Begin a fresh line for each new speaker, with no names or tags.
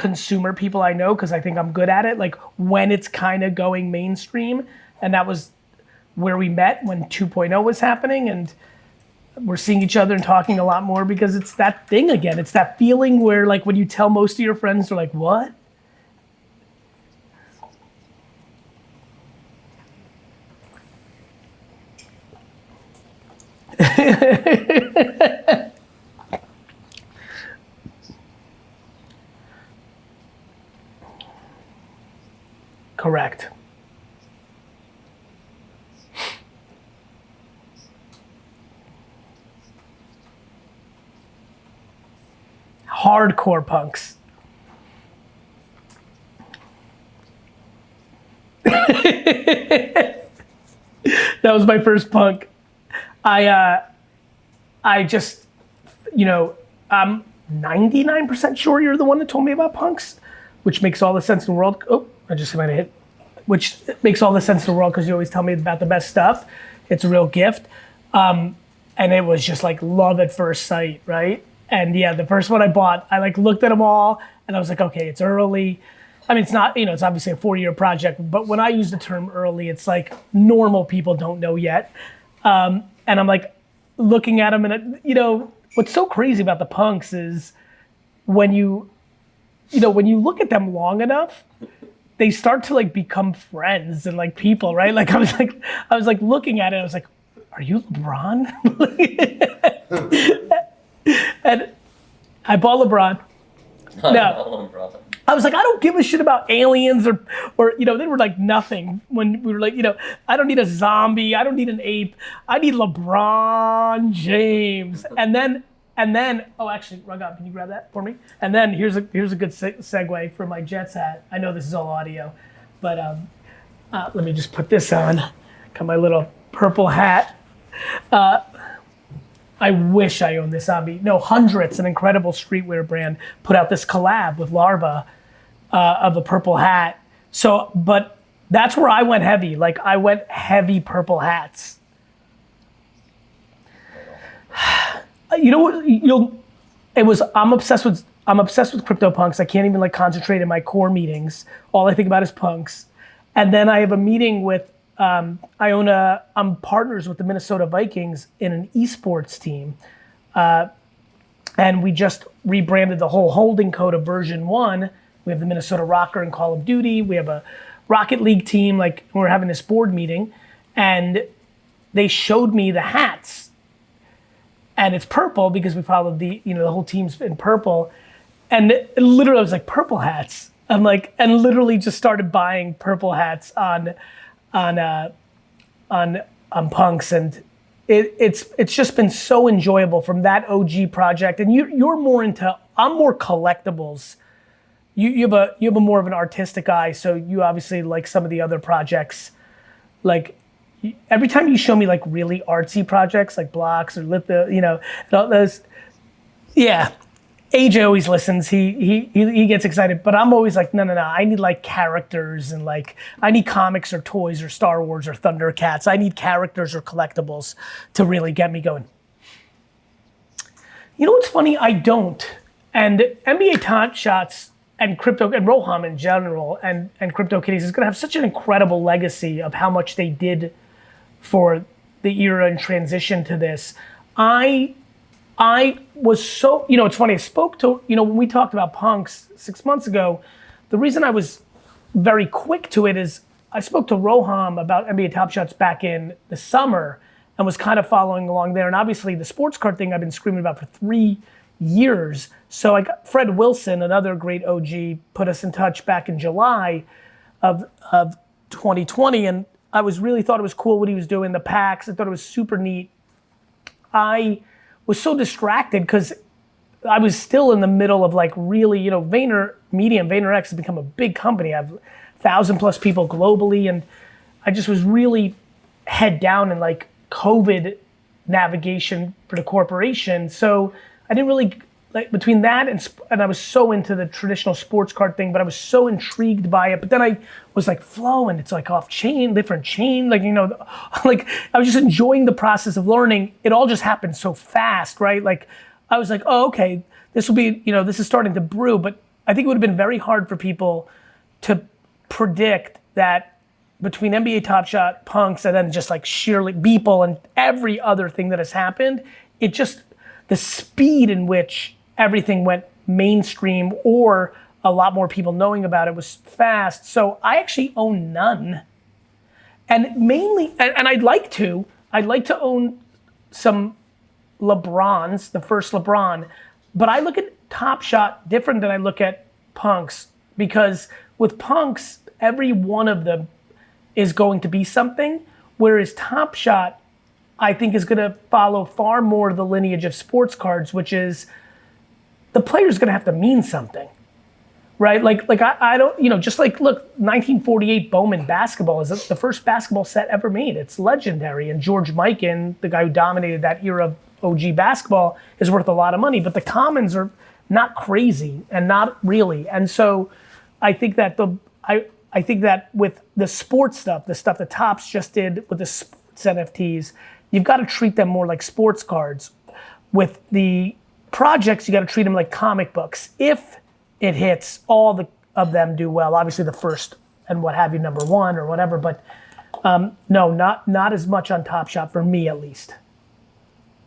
consumer people I know, because I think I'm good at it, like when it's kind of going mainstream. And that was where we met when 2.0 was happening, and we're seeing each other and talking a lot more because it's that thing again. It's that feeling where like when you tell most of your friends, they're like, what? Correct. Hardcore punks. That was my first punk. I just, you know, I'm 99% sure you're the one that told me about punks, which makes all the sense in the world. Oh, I just might have hit. Which makes all the sense in the world because you always tell me about the best stuff. It's a real gift. And it was just like love at first sight, right? And yeah, the first one I bought, I like looked at them all and I was like, okay, it's early. I mean, it's not, you know, it's obviously a 4-year project, but when I use the term early, it's like normal people don't know yet. And I'm like looking at them and, you know, what's so crazy about the punks is when you look at them long enough, they start to like become friends and like people, right? Like I was like looking at it, I was like, are you LeBron? And I bought LeBron. No. I was like, I don't give a shit about aliens or you know, they were like nothing when we were like, you know, I don't need a zombie, I don't need an ape, I need LeBron James. And then, oh, actually, Raghav, can you grab that for me? And then here's a good segue for my Jets hat. I know this is all audio, but let me just put this on. Got my little purple hat. I wish I owned this zombie. No, Hundreds, an incredible streetwear brand, put out this collab with Larva of a purple hat. So, but that's where I went heavy. Like I went heavy purple hats. You know what? I'm obsessed with CryptoPunks. I can't even like concentrate in my core meetings. All I think about is punks. And then I have a meeting with I'm partners with the Minnesota Vikings in an esports team. And we just rebranded the whole holding code of version 1. We have the Minnesota Rocker in Call of Duty. We have a Rocket League team. Like we're having this board meeting and they showed me the hats. And it's purple because we followed the whole team's in purple. And it literally was like purple hats. I'm like, and literally just started buying purple hats on punks. And it's just been so enjoyable from that OG project. And you're more into, I'm more collectibles. You have a more of an artistic eye. So you obviously like some of the other projects. Like, every time you show me like really artsy projects like blocks or litho, you know, those, yeah. AJ always listens. He gets excited, but I'm always like, no. I need like characters and like I need comics or toys or Star Wars or Thundercats. I need characters or collectibles to really get me going. You know what's funny? I don't. And NBA Top Shots and Crypto and Roham in general and CryptoKitties is gonna have such an incredible legacy of how much they did for the era and transition to this. I was so, you know, it's funny, I spoke to, you know, when we talked about punks 6 months ago, the reason I was very quick to it is I spoke to Roham about NBA Top Shots back in the summer and was kind of following along there. And obviously the sports card thing I've been screaming about for 3 years. So I got Fred Wilson, another great OG, put us in touch back in July of 2020. And I really thought it was cool what he was doing, the packs. I thought it was super neat. I was so distracted because I was still in the middle of like really, you know, VaynerMedia and VaynerX has become a big company. I have 1,000+ people globally. And I just was really head down in like COVID navigation for the corporation. So I didn't really, like between that and I was so into the traditional sports card thing, but I was so intrigued by it. But then I was like, Flow, and it's like off chain, different chain, like, you know, like I was just enjoying the process of learning. It all just happened so fast, right? Like I was like, oh, okay, this will be, you know, this is starting to brew. But I think it would have been very hard for people to predict that between NBA Top Shot, Punks, and then just like sheerly Beeple and every other thing that has happened, it just, the speed in which everything went mainstream or a lot more people knowing about it was fast. So I actually own none. And mainly, and I'd like to own some LeBrons, the first LeBron, but I look at Top Shot different than I look at Punks, because with Punks, every one of them is going to be something, whereas Top Shot, I think, is gonna follow far more the lineage of sports cards, which is the player's gonna have to mean something. Right, like I don't, you know, just like, look, 1948 Bowman basketball is the first basketball set ever made. It's legendary, and George Mikan, the guy who dominated that era of OG basketball, is worth a lot of money. But the commons are not crazy and not really, and so I think that I think that with the sports stuff, the stuff that Topps just did with the sports NFTs, you've got to treat them more like sports cards. With the projects, you got to treat them like comic books. If it hits, all of them do well. Obviously the first and what have you, number one or whatever, but no, not as much on Top Shot for me at least.